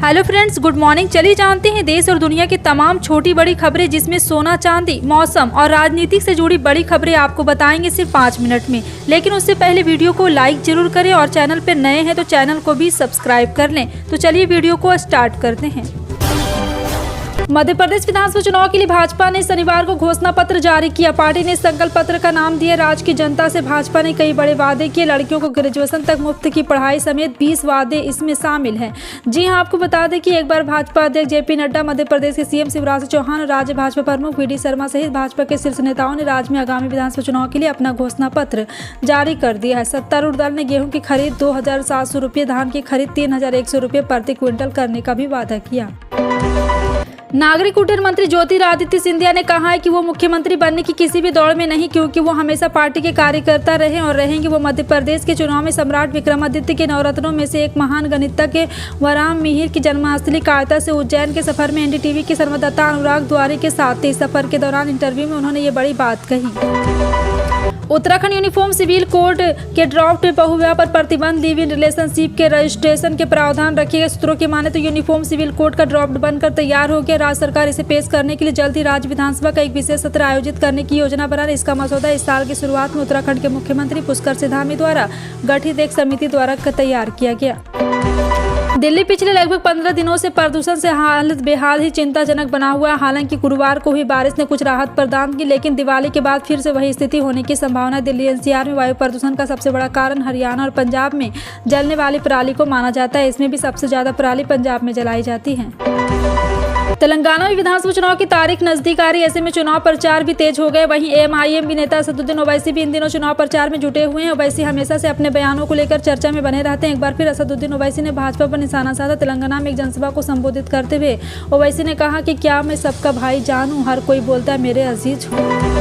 Hello friends, good morning. चलिए जानते हैं देश और दुनिया की तमाम छोटी बड़ी खबरें, जिसमें सोना चांदी, मौसम और राजनीति से जुड़ी बड़ी खबरें आपको बताएंगे सिर्फ 5 मिनट में। लेकिन उससे पहले वीडियो को लाइक जरूर करें और चैनल पर नए हैं तो चैनल को भी सब्सक्राइब कर लें। तो चलिए वीडियो को स्टार्ट करते हैं। मध्य प्रदेश विधानसभा चुनाव के लिए भाजपा ने शनिवार को घोषणा पत्र जारी किया। पार्टी ने संकल्प पत्र का नाम दिया राज्य की जनता से। भाजपा ने कई बड़े वादे किए। लड़कियों को ग्रेजुएशन तक मुफ्त की पढ़ाई समेत 20 वादे इसमें शामिल हैं। जी हां, आपको बता दें कि एक बार भाजपा अध्यक्ष जेपी नड्डा, मध्य प्रदेश के सीएम शिवराज सिंह चौहान और राज्य भाजपा प्रमुख वी.डी. शर्मा सहित भाजपा के शीर्ष नेताओं ने राज्य में आगामी विधानसभा चुनाव के लिए अपना घोषणा पत्र जारी कर दिया है। सत्तारूढ़ दल ने गेहूं की खरीद 2,700 रुपये, धान की खरीद 3,100 रुपये प्रति क्विंटल करने का भी वादा किया। नागरिक उड्डयन मंत्री ज्योतिरादित्य सिंधिया ने कहा है कि वो मुख्यमंत्री बनने की किसी भी दौड़ में नहीं, क्योंकि वो हमेशा पार्टी के कार्यकर्ता रहे और रहेंगे। वो मध्य प्रदेश के चुनाव में सम्राट विक्रमादित्य के नवरत्नों में से एक महान गणितज्ञ वराम मिहिर की जन्मस्थली कायता से उज्जैन के सफर में एनडीटीवी के संवाददाता अनुराग द्वारे के साथ थे। इस सफर के दौरान इंटरव्यू में उन्होंने ये बड़ी बात कही। उत्तराखंड यूनिफॉर्म सिविल कोड के ड्राफ्ट में बहुविवाह पर प्रतिबंध, लिव इन रिलेशनशिप के रजिस्ट्रेशन के प्रावधान रखे गए। सूत्रों की माने तो यूनिफॉर्म सिविल कोड का ड्राफ्ट बनकर तैयार हो गया। राज्य सरकार इसे पेश करने के लिए जल्द ही राज्य विधानसभा का एक विशेष सत्र आयोजित करने की योजना बना रही। इसका मसौदा इस साल की शुरुआत में उत्तराखंड के मुख्यमंत्री पुष्कर सिंह धामी द्वारा गठित एक समिति द्वारा तैयार किया गया। दिल्ली पिछले लगभग 15 दिनों से प्रदूषण से हालत बेहाल ही चिंताजनक बना हुआ है। हालांकि गुरुवार को हुई बारिश ने कुछ राहत प्रदान की, लेकिन दिवाली के बाद फिर से वही स्थिति होने की संभावना है। दिल्ली एनसीआर में वायु प्रदूषण का सबसे बड़ा कारण हरियाणा और पंजाब में जलने वाली पराली को माना जाता है। इसमें भी सबसे ज्यादा पराली पंजाब में जलाई जाती है। तेलंगाना में विधानसभा चुनाव की तारीख नजदीक आ रही है। ऐसे में चुनाव प्रचार भी तेज हो गए। वहीं एमआईएम नेता असदुद्दीन ओवैसी भी इन दिनों चुनाव प्रचार में जुटे हुए हैं। ओवैसी हमेशा से अपने बयानों को लेकर चर्चा में बने रहते हैं। एक बार फिर असदुद्दीन ओवैसी ने भाजपा पर निशाना साधा। तेलंगाना में एक जनसभा को संबोधित करते हुए ओवैसी ने कहा कि क्या मैं सबका भाई जान हूं, हर कोई बोलता है मेरे अजीज हो।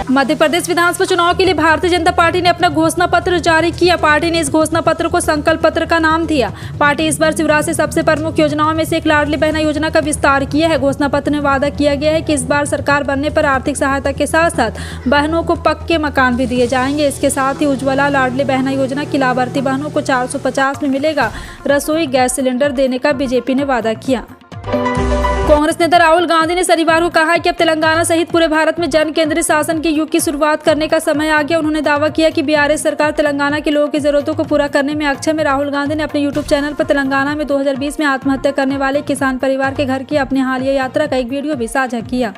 मध्य प्रदेश विधानसभा चुनाव के लिए भारतीय जनता पार्टी ने अपना घोषणा पत्र जारी किया। पार्टी ने इस घोषणा पत्र को संकल्प पत्र का नाम दिया। पार्टी इस बार शिवराज से सबसे प्रमुख योजनाओं में से एक लाडली बहना योजना का विस्तार किया है। घोषणा पत्र में वादा किया गया है कि इस बार सरकार बनने पर आर्थिक सहायता के साथ साथ बहनों को पक्के मकान भी दिए जाएंगे। इसके साथ ही उज्ज्वला लाडली बहना योजना की लाभार्थी बहनों को 450 में मिलेगा रसोई गैस सिलेंडर देने का बीजेपी ने वादा किया। कांग्रेस नेता राहुल गांधी ने शनिवार को कहा कि अब तेलंगाना सहित पूरे भारत में जन केंद्रित शासन के युग की शुरुआत करने का समय आ गया। उन्होंने दावा किया कि बीआरएस सरकार तेलंगाना के लोगों की जरूरतों को पूरा करने में अक्षम है। राहुल गांधी ने अपने यूट्यूब चैनल पर तेलंगाना में 2020 में आत्महत्या करने वाले किसान परिवार के घर की अपनी हालिया यात्रा का एक वीडियो भी साझा किया।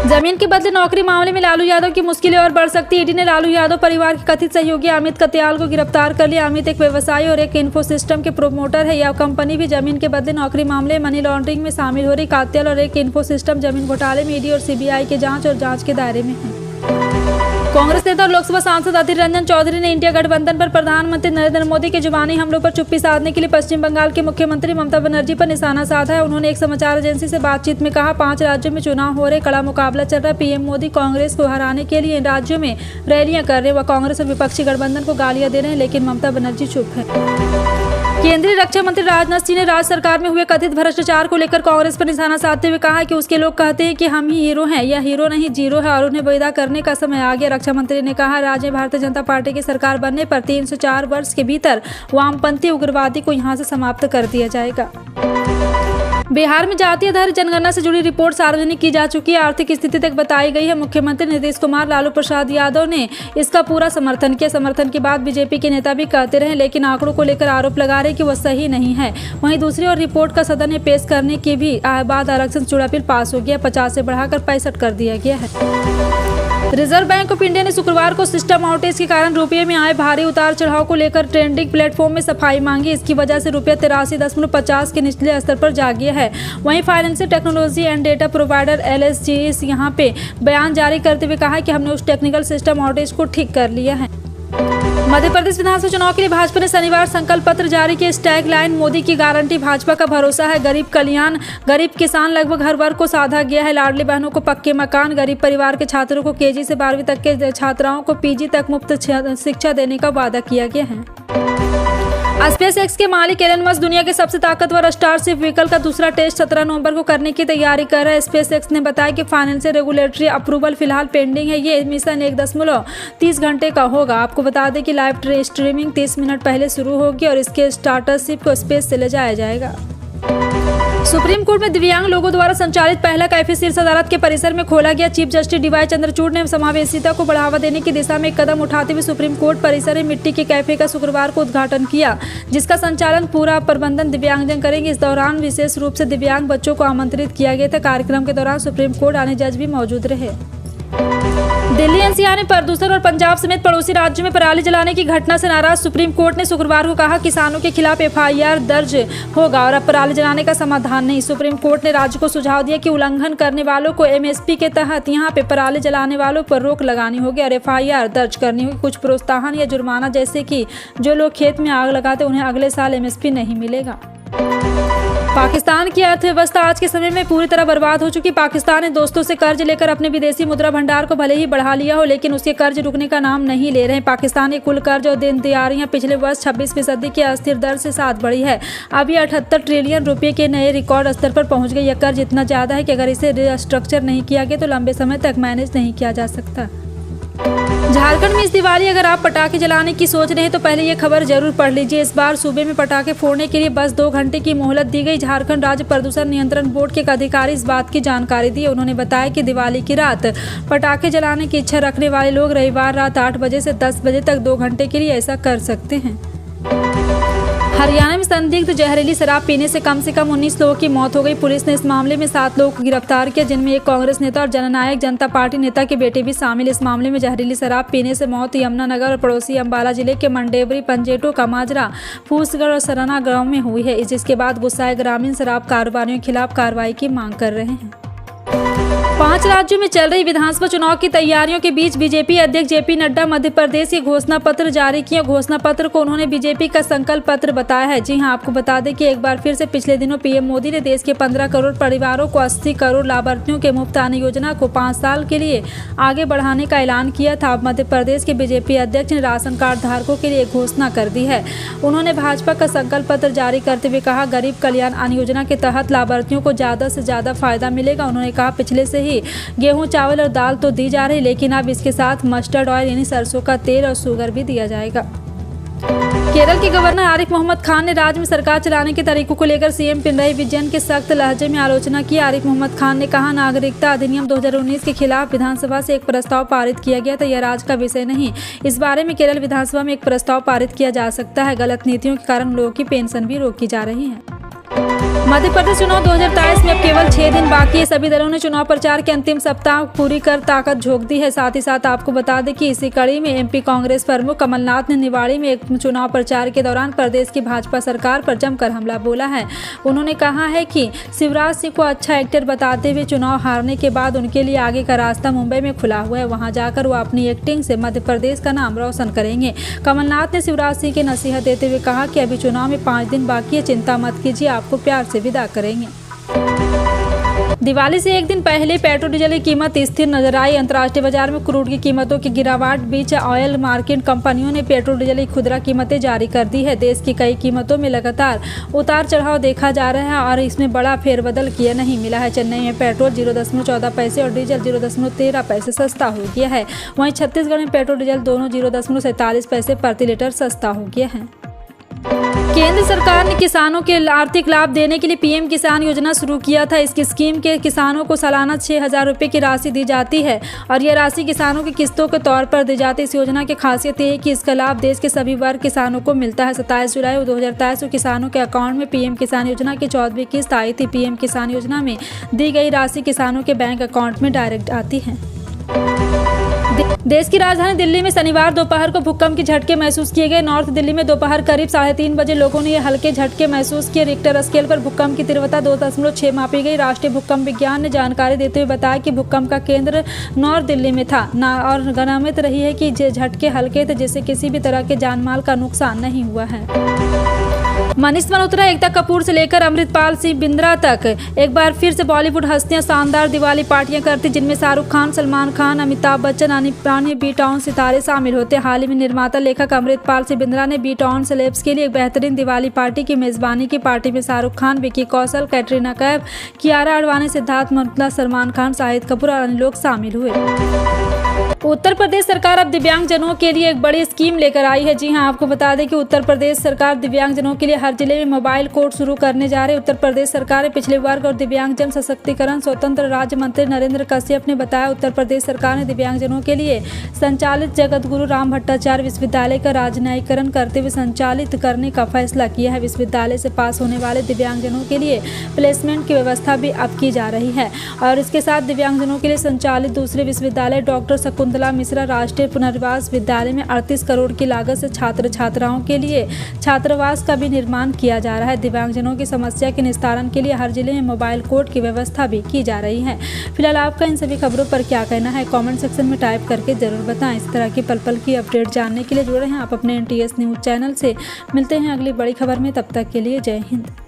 जमीन के बदले नौकरी मामले में लालू यादव की मुश्किलें और बढ़ सकती। ईडी ने लालू यादव परिवार के कथित सहयोगी अमित कत्याल को गिरफ्तार कर लिया। अमित एक व्यवसायी और एक इन्फो सिस्टम के प्रोमोटर है। यह कंपनी भी जमीन के बदले नौकरी मामले मनी लॉन्ड्रिंग में शामिल हो रही। कत्याल और एक इन्फो सिस्टम जमीन घोटाले में ईडी और सीबीआई के जांच के दायरे में है। कांग्रेस नेता और लोकसभा सांसद अधीर रंजन चौधरी ने इंडिया गठबंधन पर प्रधानमंत्री नरेंद्र मोदी के जुबानी हमलों पर चुप्पी साधने के लिए पश्चिम बंगाल के मुख्यमंत्री ममता बनर्जी पर निशाना साधा है। उन्होंने एक समाचार एजेंसी से बातचीत में कहा, 5 राज्यों में चुनाव हो रहे, कड़ा मुकाबला चल रहा। पीएम मोदी कांग्रेस को हराने के लिए इन राज्यों में रैलियां कर रहे। वह कांग्रेस और विपक्षी गठबंधन को गालियां दे रहे हैं, लेकिन ममता बनर्जी चुप है। केंद्रीय रक्षा मंत्री राजनाथ सिंह ने राज्य सरकार में हुए कथित भ्रष्टाचार को लेकर कांग्रेस पर निशाना साधते हुए कहा कि उसके लोग कहते हैं कि हम ही हीरो हैं। यह हीरो नहीं, जीरो है और उन्हें विदा करने का समय आ गया। रक्षा मंत्री ने कहा, राज्य में भारतीय जनता पार्टी की सरकार बनने पर 304 वर्ष के भीतर वामपंथी उग्रवादी को यहां से समाप्त कर दिया जाएगा। बिहार में जातीय आधारित जनगणना से जुड़ी रिपोर्ट सार्वजनिक की जा चुकी है। आर्थिक स्थिति तक बताई गई है। मुख्यमंत्री नीतीश कुमार, लालू प्रसाद यादव ने इसका पूरा समर्थन किया। समर्थन की बात बीजेपी के नेता भी कहते रहे, लेकिन आंकड़ों को लेकर आरोप लगा रहे कि वह सही नहीं है। वहीं दूसरी ओर रिपोर्ट का सदन में पेश करने के भी बाद आरक्षण से जुड़ा बिल पास हो गया। 50 से बढ़ाकर 65 कर दिया गया है। रिजर्व बैंक ऑफ इंडिया ने शुक्रवार को सिस्टम आउटेज के कारण रुपये में आए भारी उतार चढ़ाव को लेकर ट्रेंडिंग प्लेटफॉर्म में सफाई मांगी। इसकी वजह से रुपया 83.50 के निचले स्तर पर जा गया है। वहीं financial technology and data provider LSGS यहां पे बयान जारी करते हुए कहा कि हमने उस टेक्निकल सिस्टम आउटेज को ठीक कर लिया है। मध्य प्रदेश विधानसभा चुनाव के लिए भाजपा ने शनिवार संकल्प पत्र जारी किया। टैग लाइन मोदी की गारंटी, भाजपा का भरोसा है, गरीब कल्याण, गरीब किसान लगभग हर वर्ग को साधा गया है। लाडली बहनों को पक्के मकान, गरीब परिवार के छात्रों को केजी से 12वीं तक के छात्राओं को पीजी तक मुफ्त शिक्षा देने का वादा किया गया है। स्पेस एक्स के मालिक एलन मस्क दुनिया के सबसे ताकतवर स्टारशिप व्हीकल का दूसरा टेस्ट 17 नवंबर को करने की तैयारी कर रहा है। स्पेस एक्स ने बताया कि फाइनेंशियल रेगुलेटरी अप्रूवल फिलहाल पेंडिंग है। ये मिशन 1.30 घंटे का होगा। आपको बता दें कि लाइव स्ट्रीमिंग 30 मिनट पहले शुरू होगी और इसके स्टार्टरशिप को स्पेस से ले जाया जाएगा। सुप्रीम कोर्ट में दिव्यांग लोगों द्वारा संचालित पहला कैफे शीर्ष अदालत के परिसर में खोला गया। चीफ जस्टिस डीवाई चंद्रचूड़ ने समावेशिता को बढ़ावा देने की दिशा में एक कदम उठाते हुए सुप्रीम कोर्ट परिसर में मिट्टी के कैफे का शुक्रवार को उद्घाटन किया, जिसका संचालन पूरा प्रबंधन दिव्यांगजन करेंगे। इस दौरान विशेष रूप से दिव्यांग बच्चों को आमंत्रित किया गया था। कार्यक्रम के दौरान सुप्रीम कोर्ट आने जज भी मौजूद रहे। दिल्ली एनसीआर में प्रदूषण और पंजाब समेत पड़ोसी राज्यों में पराली जलाने की घटना से नाराज सुप्रीम कोर्ट ने शुक्रवार को कहा किसानों के खिलाफ एफआईआर दर्ज होगा और अब पराली जलाने का समाधान नहीं। सुप्रीम कोर्ट ने राज्य को सुझाव दिया कि उल्लंघन करने वालों को एमएसपी के तहत यहां पे पराली जलाने वालों पर रोक लगानी होगी और एफआईआर दर्ज करनी होगी। कुछ प्रोत्साहन या जुर्माना, जैसे कि जो लोग खेत में आग लगाते उन्हें अगले साल एमएसपी नहीं मिलेगा। पाकिस्तान की अर्थव्यवस्था आज के समय में पूरी तरह बर्बाद हो चुकी। पाकिस्तान ने दोस्तों से कर्ज लेकर अपने विदेशी मुद्रा भंडार को भले ही बढ़ा लिया हो, लेकिन उसके कर्ज रुकने का नाम नहीं ले रहे हैं। पाकिस्तान के कुल कर्ज और देनदारियां पिछले वर्ष 26% की अस्थिर दर से साथ बढ़ी है। अभी 78 ट्रिलियन रुपये के नए रिकॉर्ड स्तर पर पहुंच गई। यह कर्ज इतना ज़्यादा है कि अगर इसे रिस्ट्रक्चर नहीं किया गया तो लंबे समय तक मैनेज नहीं किया जा सकता। झारखंड में इस दिवाली अगर आप पटाखे जलाने की सोच रहे हैं तो पहले ये खबर जरूर पढ़ लीजिए। इस बार सूबे में पटाखे फोड़ने के लिए बस 2 घंटे की मोहलत दी गई। झारखंड राज्य प्रदूषण नियंत्रण बोर्ड के एक अधिकारी इस बात की जानकारी दी। उन्होंने बताया कि दिवाली की रात पटाखे जलाने की इच्छा रखने वाले लोग रविवार रात 8 बजे से 10 बजे तक 2 घंटे के लिए ऐसा कर सकते हैं। हरियाणा में संदिग्ध जहरीली शराब पीने से कम 19 लोगों की मौत हो गई। पुलिस ने इस मामले में 7 लोगों को गिरफ्तार किया, जिनमें एक कांग्रेस नेता और जननायक जनता पार्टी नेता के बेटे भी शामिल। इस मामले में जहरीली शराब पीने से मौत यमुनानगर और पड़ोसी अंबाला जिले के मंडेवरी, पंजेटो, कमाजरा, फूसगढ़ और सराना गांव में हुई है। जिसके बाद गुस्साए ग्रामीण शराब कारोबारियों के खिलाफ कार्रवाई की मांग कर रहे हैं। 5 राज्यों में चल रही विधानसभा चुनाव की तैयारियों के बीच बीजेपी अध्यक्ष जेपी नड्डा मध्य प्रदेश के घोषणा पत्र जारी किया। घोषणा पत्र को उन्होंने बीजेपी का संकल्प पत्र बताया है। जी हां, आपको बता दें कि एक बार फिर से पिछले दिनों पीएम मोदी ने देश के 15 करोड़ परिवारों को 80 करोड़ लाभार्थियों के मुफ्त अन्न योजना को 5 साल के लिए आगे बढ़ाने का ऐलान किया था। अब मध्य प्रदेश के बीजेपी अध्यक्ष ने राशन कार्ड धारकों के लिए एक घोषणा कर दी है। उन्होंने भाजपा का संकल्प पत्र जारी करते हुए कहा, गरीब कल्याण अन्न योजना के तहत लाभार्थियों को ज़्यादा से ज़्यादा फायदा मिलेगा। उन्होंने कहा, पिछले से ही गेहूं, चावल और दाल तो दी जा रही, लेकिन अब इसके साथ मस्टर्ड ऑयल यानी सरसों का तेल और शुगर भी दिया जाएगा। केरल के गवर्नर आरिफ मोहम्मद खान ने राज्य में सरकार चलाने के तरीकों को लेकर सीएम पिनराई विजयन के सख्त लहजे में आलोचना की। आरिफ मोहम्मद खान ने कहा, नागरिकता अधिनियम 2019 के खिलाफ विधानसभा से एक प्रस्ताव पारित किया गया था। यह राज्य का विषय नहीं। इस बारे में केरल विधानसभा में एक प्रस्ताव पारित किया जा सकता है। गलत नीतियों के कारण लोगों की पेंशन भी रोकी जा रही है। मध्य प्रदेश चुनाव 2023 में अब केवल 6 दिन बाकी है। सभी दलों ने चुनाव प्रचार के अंतिम सप्ताह पूरी कर ताकत झोंक दी है। साथ ही साथ आपको बता दें कि इसी कड़ी में एमपी कांग्रेस प्रमुख कमलनाथ ने निवाड़ी में एक चुनाव प्रचार के दौरान प्रदेश की भाजपा सरकार पर जमकर हमला बोला है। उन्होंने कहा है कि शिवराज सिंह को अच्छा एक्टर बताते हुए चुनाव हारने के बाद उनके लिए आगे का रास्ता मुंबई में खुला हुआ है। वहां जाकर वो अपनी एक्टिंग से मध्य प्रदेश का नाम रोशन करेंगे। कमलनाथ ने शिवराज सिंह की नसीहत देते हुए कहा कि अभी चुनाव में 5 दिन बाकी है, चिंता मत कीजिए, आपको प्यार से विदा करेंगे। दिवाली से एक दिन पहले पेट्रोल डीजल की कीमत स्थिर नजर आई। अंतर्राष्ट्रीय बाजार में क्रूड की कीमतों की गिरावट बीच ऑयल मार्केट कंपनियों ने पेट्रोल डीजल की खुदरा कीमतें जारी कर दी है। देश की कई कीमतों में लगातार उतार चढ़ाव देखा जा रहा है और इसमें बड़ा फेरबदल किया नहीं मिला है। चेन्नई में पेट्रोल 0.14 पैसे और डीजल 0.13 पैसे सस्ता हो गया है। वहीं छत्तीसगढ़ में पेट्रोल डीजल दोनों 0.47 पैसे प्रति लीटर सस्ता हो गया है। केंद्र सरकार ने किसानों के आर्थिक लाभ देने के लिए पीएम किसान योजना शुरू किया था। इस स्कीम के किसानों को सालाना 6,000 रुपये की राशि दी जाती है और यह राशि किसानों की किस्तों के तौर पर दी जाती है। इस योजना की खासियत ये है कि इसका लाभ देश के सभी वर्ग किसानों को मिलता है। 27 जुलाई 2023 को किसानों के अकाउंट में पीएम किसान योजना की 14वीं किस्त आई थी। पीएम किसान योजना में दी गई राशि किसानों के बैंक अकाउंट में डायरेक्ट आती है। देश की राजधानी दिल्ली में शनिवार दोपहर को भूकंप के झटके महसूस किए गए। नॉर्थ दिल्ली में दोपहर करीब 3:30 बजे लोगों ने यह हल्के झटके महसूस किए। रिक्टर स्केल पर भूकंप की तीव्रता 2.6 मापी गई। राष्ट्रीय भूकंप विज्ञान ने जानकारी देते हुए बताया कि भूकंप का केंद्र नॉर्थ दिल्ली में था और गनीमत रही है कि झटके हल्के थे, जिससे किसी भी तरह के जानमाल का नुकसान नहीं हुआ है। मनीष मल्होत्रा, एकता कपूर से लेकर अमृतपाल सिंह बिंद्रा तक एक बार फिर से बॉलीवुड हस्तियां शानदार दिवाली पार्टियां करती, जिनमें शाहरुख खान, सलमान खान, अमिताभ बच्चन, अन्य बी टाउन सितारे शामिल होते। हाल ही में निर्माता लेखक अमृतपाल सिंह बिंद्रा ने बी टाउन सेलेब्स के लिए एक बेहतरीन दिवाली पार्टी की मेजबानी की। पार्टी में शाहरुख खान, विकी कौशल, कैटरीना कैफ, कियारा आडवाणी, सिद्धार्थ मल्होत्रा, सलमान खान, शाहिद कपूर और अन्य लोग शामिल हुए। उत्तर प्रदेश सरकार अब दिव्यांगजनों के लिए एक बड़ी स्कीम लेकर आई है। जी हां, आपको बता दें कि उत्तर प्रदेश सरकार दिव्यांगजनों के लिए हर जिले में मोबाइल कोर्ट शुरू करने जा रहे हैं। उत्तर प्रदेश सरकार ने पिछले वर्ग और दिव्यांगजन सशक्तिकरण स्वतंत्र राज्य मंत्री नरेंद्र कश्यप ने बताया, उत्तर प्रदेश सरकार ने दिव्यांगजनों के लिए संचालित जगत गुरु राम भट्टाचार्य विश्वविद्यालय का राजनयीकरण करते हुए संचालित करने का फैसला किया है। विश्वविद्यालय से पास होने वाले दिव्यांगजनों के लिए प्लेसमेंट की व्यवस्था भी अब की जा रही है और इसके साथ दिव्यांगजनों के लिए संचालित दूसरे विश्वविद्यालय डॉक्टर शकुंतला मिश्रा राष्ट्रीय पुनर्वास विद्यालय में 38 करोड़ की लागत से छात्र छात्राओं के लिए छात्रावास का भी निर्माण किया जा रहा है। दिव्यांगजनों की समस्या के निस्तारण के लिए हर जिले में मोबाइल कोर्ट की व्यवस्था भी की जा रही है। फिलहाल आपका इन सभी खबरों पर क्या कहना है, कमेंट सेक्शन में टाइप करके जरूर बताएं। इस तरह की पल पल की अपडेट जानने के लिए जुड़े हैं आप अपने NTS न्यूज चैनल से। मिलते हैं अगली बड़ी खबर में, तब तक के लिए जय हिंद।